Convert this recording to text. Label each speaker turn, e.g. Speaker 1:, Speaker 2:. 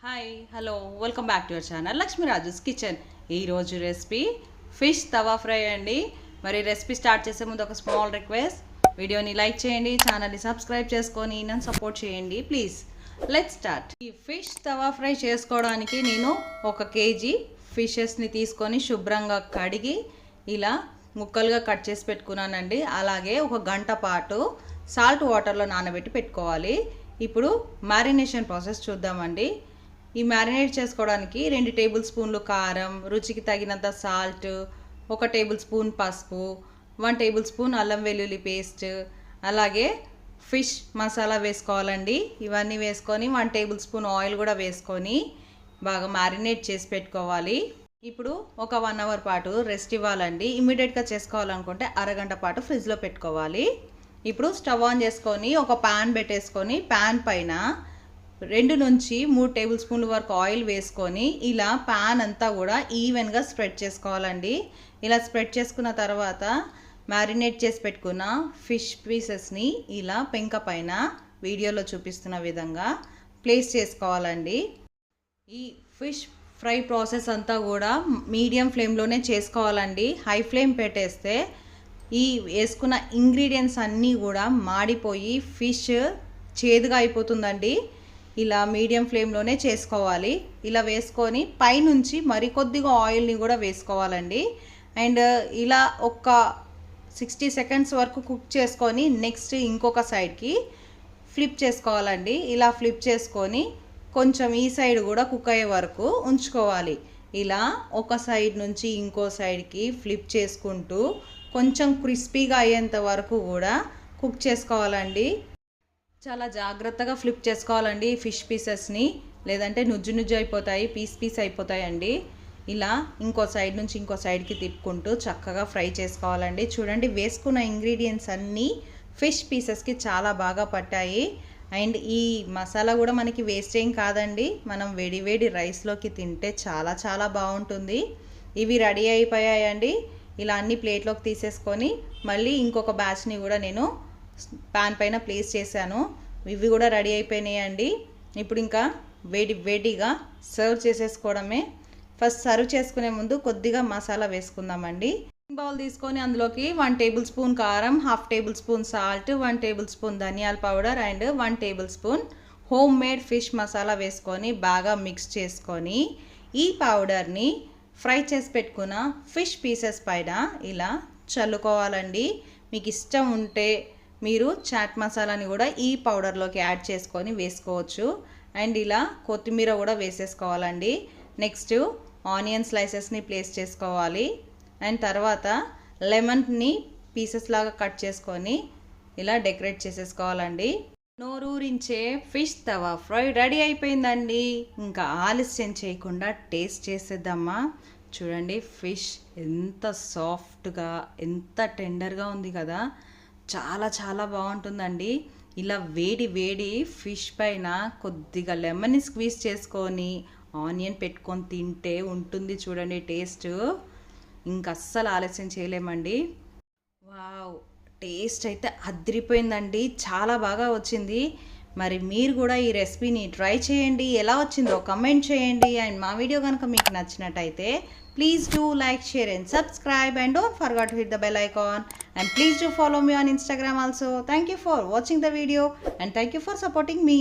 Speaker 1: Hi hello welcome back to your channel Lakshmi Raju's kitchen. ఈరోజు recipe fish tawa fry అండి. మరి recipe start చేసే ముందు ఒక స్మాల్ రిక్వెస్ట్, వీడియోని లైక్ చేయండి, ఛానల్ని సబ్స్క్రైబ్ చేసుకొని నన్ను సపోర్ట్ చేయండి ప్లీజ్. Let's start. ఈ ఫిష్ తవా ఫ్రై చేసుకోవడానికి నేను 1 కేజీ ఫిషెస్ని తీసుకొని శుభ్రంగా కడిగి ఇలా ముక్కలుగా కట్ చేసి పెట్టుకున్నానండి. అలాగే 1 గంట పాటు సాల్ట్ వాటర్లో నానబెట్టి పెట్టుకోవాలి. ఇప్పుడు మ్యారినేషన్ ప్రాసెస్ చూద్దామండి. ఈ మ్యారినేట్ చేసుకోవడానికి 2 టేబుల్ స్పూన్లు కారం, రుచికి తగినంత సాల్ట్, 1 టేబుల్ స్పూన్ పసుపు, 1 టేబుల్ స్పూన్ అల్లం వెల్లుల్లి పేస్ట్, అలాగే ఫిష్ మసాలా వేసుకోవాలండి. ఇవన్నీ వేసుకొని 1 టేబుల్ స్పూన్ ఆయిల్ కూడా వేసుకొని బాగా మ్యారినేట్ చేసి పెట్టుకోవాలి. ఇప్పుడు ఒక 1 అవర్ పాటు రెస్ట్ ఇవ్వాలండి. ఇమ్మీడియట్గా చేసుకోవాలనుకుంటే అరగంట పాటు ఫ్రిడ్జ్లో పెట్టుకోవాలి. ఇప్పుడు స్టవ్ ఆన్ చేసుకొని ఒక ప్యాన్ పెట్టేసుకొని ప్యాన్ పైన 2 నుంచి 3 టేబుల్ స్పూన్ల వరకు ఆయిల్ వేసుకొని ఇలా ప్యాన్ అంతా కూడా ఈవెన్గా స్ప్రెడ్ చేసుకోవాలండి. ఇలా స్ప్రెడ్ చేసుకున్న తర్వాత మ్యారినేట్ చేసి పెట్టుకున్న ఫిష్ పీసెస్ని ఇలా పెంక పైన వీడియోలో చూపిస్తున్న విధంగా ప్లేస్ చేసుకోవాలండి. ఈ ఫిష్ ఫ్రై ప్రాసెస్ అంతా కూడా మీడియం ఫ్లేమ్లోనే చేసుకోవాలండి. హై ఫ్లేమ్ పెట్టేస్తే ఈ వేసుకున్న ఇంగ్రీడియంట్స్ అన్నీ కూడా మాడిపోయి ఫిష్ చేదుగా అయిపోతుందండి. ఇలా మీడియం ఫ్లేమ్లోనే చేసుకోవాలి. ఇలా వేసుకొని పైనుంచి మరికొద్దిగా ఆయిల్ని కూడా వేసుకోవాలండి. అండ్ ఇలా ఒక 60 సెకండ్స్ వరకు కుక్ చేసుకొని నెక్స్ట్ ఇంకొక సైడ్కి ఫ్లిప్ చేసుకోవాలండి. ఇలా ఫ్లిప్ చేసుకొని కొంచెం ఈ సైడ్ కూడా కుక్ అయ్యే వరకు ఉంచుకోవాలి. ఇలా ఒక సైడ్ నుంచి ఇంకో సైడ్కి ఫ్లిప్ చేసుకుంటూ కొంచెం క్రిస్పీగా అయ్యేంత వరకు కూడా కుక్ చేసుకోవాలండి. చాలా జాగ్రత్తగా ఫ్లిప్ చేసుకోవాలండి ఫిష్ పీసెస్ని, లేదంటే నుజ్జు అయిపోతాయి, పీస్ అయిపోతాయండి. ఇలా ఇంకో సైడ్ నుంచి ఇంకో సైడ్కి తిప్పుకుంటూ చక్కగా ఫ్రై చేసుకోవాలండి. చూడండి, వేసుకున్న ఇంగ్రీడియంట్స్ అన్నీ ఫిష్ పీసెస్కి చాలా బాగా పట్టాయి. అండ్ ఈ మసాలా కూడా మనకి వేస్ట్ ఏం కాదండి. మనం వేడి రైస్లోకి తింటే చాలా చాలా బాగుంటుంది. ఇవి రెడీ అయిపోయాయండి. ఇలా అన్ని ప్లేట్లోకి తీసేసుకొని మళ్ళీ ఇంకొక బ్యాచ్ని కూడా నేను ప్యాన్ పైన ప్లేస్ చేశాను. ఇవి కూడా రెడీ అయిపోయినాయండి. ఇప్పుడు ఇంకా వేడిగా సర్వ్ చేసేసుకోవడమే. ఫస్ట్ సర్వ్ చేసుకునే ముందు కొద్దిగా మసాలా వేసుకుందామండి. బౌల్ తీసుకొని అందులోకి 1 టేబుల్ స్పూన్ కారం, 1/2 tablespoon salt, 1 tablespoon ధనియాల powder and 1 tablespoon homemade fish masala వేసుకొని బాగా మిక్స్ చేసుకొని ఈ పౌడర్ని ఫ్రై చేసి పెట్టుకున్న ఫిష్ పీసెస్ పైన ఇలా చల్లుకోవాలండి. మీకు ఇష్టం ఉంటే మీరు చాట్ మసాలాని కూడా ఈ పౌడర్లోకి యాడ్ చేసుకొని వేసుకోవచ్చు. అండ్ ఇలా కొత్తిమీర కూడా వేసేసుకోవాలండి. నెక్స్ట్ ఆనియన్ స్లైసెస్ని ప్లేస్ చేసుకోవాలి. అండ్ తర్వాత లెమన్ని పీసెస్ లాగా కట్ చేసుకొని ఇలా డెకరేట్ చేసేసుకోవాలండి. నోరూరించే ఫిష్ తవా ఫ్రై రెడీ అయిపోయిందండి. ఇంకా ఆలస్యం చేయకుండా టేస్ట్ చేసేద్దామా. చూడండి, ఫిష్ ఎంత సాఫ్ట్గా ఎంత టెండర్గా ఉంది కదా, చాలా చాలా బాగుంటుందండి. ఇలా వేడి ఫిష్ పైన కొద్దిగా లెమన్ని స్క్వీజ్ చేసుకొని ఆనియన్ పెట్టుకొని తింటే ఉంటుంది చూడండి టేస్ట్. ఇంకా అస్సలు ఆలస్యం చేయలేమండి. వావ్, టేస్ట్ అయితే అదిరిపోయిందండి, చాలా బాగా వచ్చింది. మరి మీరు కూడా ఈ రెసిపీని ట్రై చేయండి. ఎలా వచ్చిందో కమెంట్ చేయండి. అండ్ మా వీడియో కనుక మీకు నచ్చినట్టయితే please do like, share and subscribe, and don't forget to hit the bell icon, and please do follow me on Instagram also. Thank you for watching the video and thank you for supporting me.